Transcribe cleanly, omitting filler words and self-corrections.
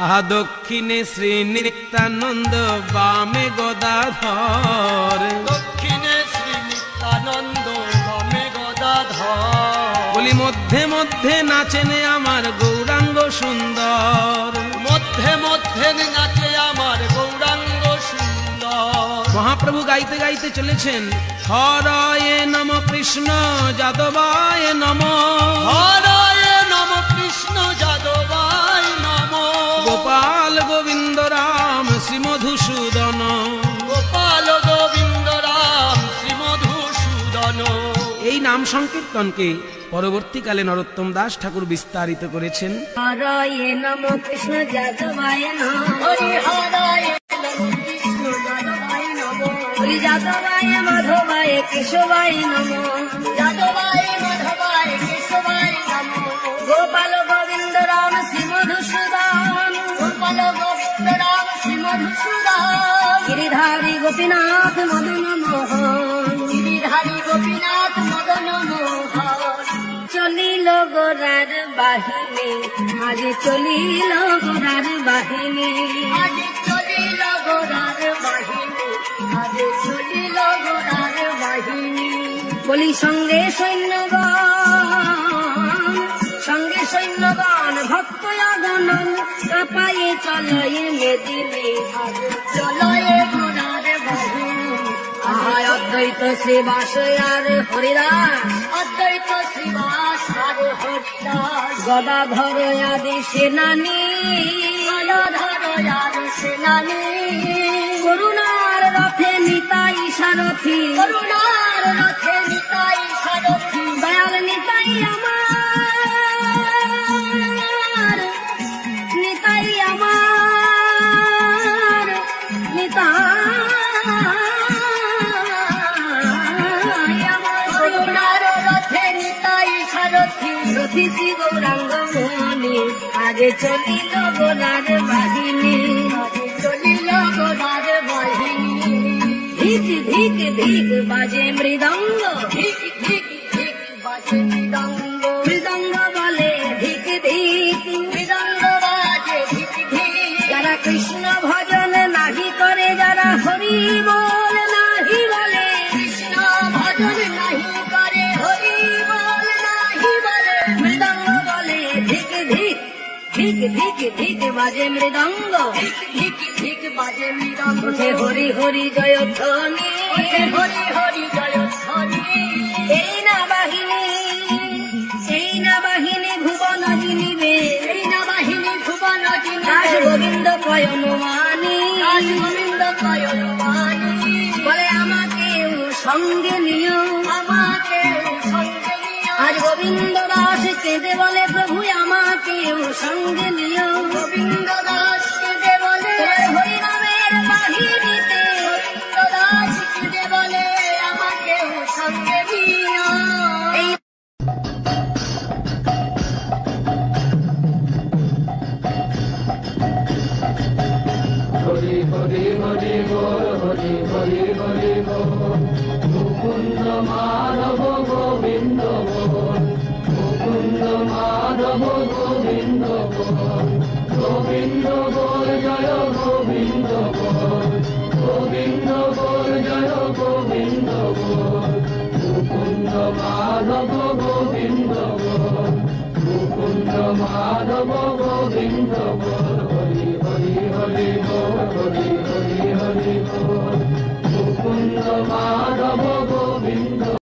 আহা দক্ষিণে শ্রী নিত্যানন্দ, বামে গদাধর, দক্ষিণে শ্রী নিত্যানন্দ, বামে গদাধর। বলি মধ্যে মধ্যে নাচেন আমার গৌরাঙ্গ সুন্দর, মধ্যে মধ্যে নাচে আমার গৌরাঙ্গ সুন্দর। মহাপ্রভু গাইতে গাইতে চলেছেন, হরয়ে নম কৃষ্ণ যাদবায় নম, হরয়ে নম কৃষ্ণ যাদবায় নম, গোপাল গোবিন্দ রাম শ্রী মধুসূদন, গোপাল গোবিন্দ রাম শ্রী মধুসূদন। এই নাম সংকীর্তনকে পরবর্তীকালে নরোত্তম দাস ঠাকুর বিস্তারিত করেছেন। হরয়ে নম কৃষ্ণ যাদবায় নম, হরি হরয়ে নম কৃষ্ণ যাদবায় নম, হরি যাদবায় মাধবায় কেশবায় নম, যাদবায় মাধবায় কেশবায় নম, গোপাল গোবিন্দ রাম শ্রী মধুসূদন, গোপাল গোবিন্দ রাম শ্রী মধুসূদন, গিরিধারী গোপীনাথ মদন মোহন, গিরিধারী গোপীনাথ মদন মোহন। চলিল গোরার বাহিনী, আজ চলিল গোরার বাহিনী, আজ চলিল গোরার বাহিনী, আজ চলিল গোরার বাহিনী। বলি সঙ্গে সৈন্যগণ, সঙ্গে সৈন্যগণ ভক্ত আগনন, কাপায়ে চলয়ে মেদিনী, আজ চলয়ে গোরার বাহিনী। আহার অদ্বৈত শ্রীবাস আর হরিদাস, অদ্বৈত শ্রীবাস আর হরিদাস, গদাধর আদি সেনানী, গদাধর আদি সেনানী, করুণার রথে নিতাই সারথি, করুণার রথে নিতাই সারথি, দয়াল নিতাই আমার, নিতাই আমার, নিতাই গৌরাঙ্গ মনি, আগে চলিল গোরার বাহিনী, আগে চলিল গোরার বাহিনী। ধিক ধিক ধিক বাজে মৃদঙ্গ, ধিক ধিক ধিক বাজে মৃদঙ্গ, মৃদঙ্গ বলে ধিক ধিক, মৃদঙ্গ বাজে ধিক ধিক। যারা কৃষ্ণ ভজন নাহি করে, যারা হরি বল নাহি বলে, কৃষ্ণ ভজন নাহি করে, হরি বল নাহি বলে, মৃদঙ্গ বলে ধিক ধিক, ধিক ধিক ধিক বাজে মৃদঙ্গ, ধিক ধিক ধিক বাজে মৃদঙ্গ। ওঠে হরি হরি জয়ধ্বনি, ওঠে হরি হরি জয়ধ্বনি। এই না বাহিনী, এই না বাহিনী ভুবন জিনিবে, এই না বাহিনী ভুবন জিনিবে। দাস গোবিন্দ কয়ন মানি, দাস গোবিন্দ কয়ন মানি। বলে আমাকেও সঙ্গে নিও, আমাকেও সঙ্গে নিও। আজ গোবিন্দ দাস কেঁদে বলে, প্রভু আমাকেও সঙ্গে নিও। গোবিন্দ দাস কেঁদে বলে, হরি নামের বাহিনীতে, গোবিন্দ দাস কেঁদে বলে, আমাকেও সঙ্গে নিও। এই হরি হরি হরি বল, হরি হরি হরি বল, মুকুন্দ মাধব গোবিন্দ বল, মুকুন্দ মাধব গোবিন্দ বল, গোবিন্দ বল জয় গোবিন্দ বল, গোবিন্দ বল জয় গোবিন্দ বল, মুকুন্দ মাধব গোবিন্দ বল, মুকুন্দ মাধব গোবিন্দ বল, হরি হরি হরি বল, হরি